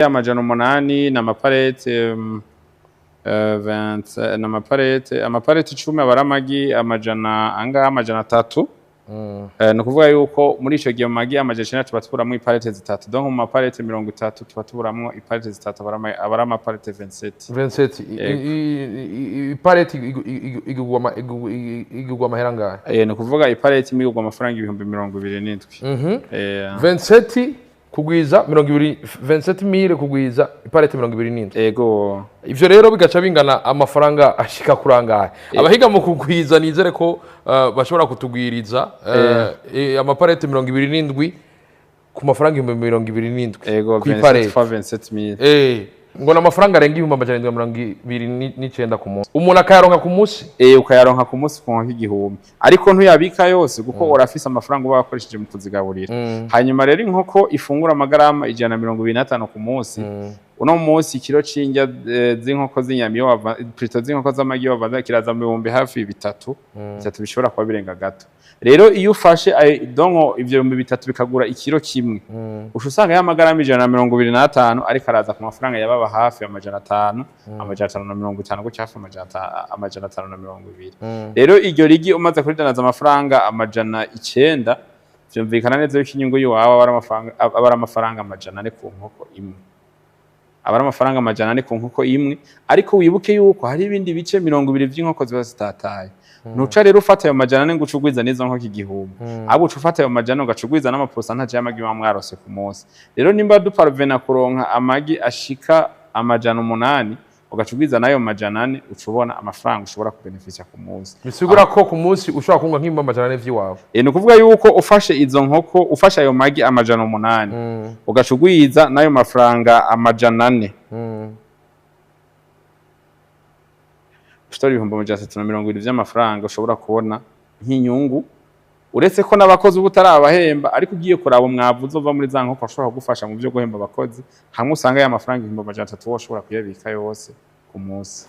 amajana 8 n'amaparete 20 n'amaparete 10 abara amagi amajana 3 no kuvuga yuko muri ico gihe amagi amajana 9 tuba tuburamwo iparete zitatu donc mu maparete 30 tuba tuburamwo iparete zitatu abara amaparete 27 iparete igugwa amahera ngahe no kuvuga iparete imigugwa amafaranga 27,000 27 kugwiza 27,000 kugwiza iparete 27 ego ivyo rero bigaca bingana amafaranga ashika kurangaye abahiga mu kugwiza nizere ko bashobora kutugwiriza amaparete 27 ku mafaranga 27 ego ku iparete 27,000 ngo n'amafaranga arenga 729 ku munsi umuntu akayaronka ku munsi ukayaronka ku munsi ku nk'igihumbi ariko ntuyabika yose kuko urafise amafaranga uba wakoresheje mu kuzigaburira hanyuma rero inkoko ifungura amagarama 125 ku munsi uno munsi ikiro c'indya z'inkoko z'inyamiyo plutôt z'inkoko z'amagi bavanze kiraza mu bihumbi hafi 3 bishobora kuba birenga gato rero iyo ufashe donko ivyo 3 bikagura ikiro kimwe ushusanga ya magarama 125 ariko araza ku mafaranga yababa hafi amajana 5 amajana 550 go cyafa amajana 520 rero iryo rigi umaze kuridanaza amafaranga amajana 9 vyumvikana neza yuko inyungu yiwawe abara amafaranga amajana 4 ku nkoko imwe abara amafaranga amajana 4 ku nkoko imwe ariko wibuke yuko hari ibindi bice 20 vy'inkoko ziba zitataye nuca rero ufata ayo majana 4 ngucugwiza nizo nkoko igihumbi abo ufata ayo majana ugacugwiza n'amaporcentaje y'amagi mwarose ku munsi rero nimba duparvena kuronka amagi ashika amajana 8 ugacugwiza nayo majana 4 ucubona amafaranga ushobora kubenefisha ku munsi bisigura ko ku munsi ushobora kunga nk'imba amajana 4 vy'iwawe no kuvuga yuko ufashe izo nkoko ufashe ayo magi amajana 8 ugacugwiza nayo mafaranga amajana 4 ibihumbi 320 vy'amafaranga ushobora kubona nk'inyungu uretse ko n'abakozi ubutarabahemba ariko ugiye kuraba umwavu uzova muri za nkoko ashobora kugufasha mu byo guhemba abakozi hamwe usanga ya mafaranga 300 woshobora kuyabika yose ku munsi.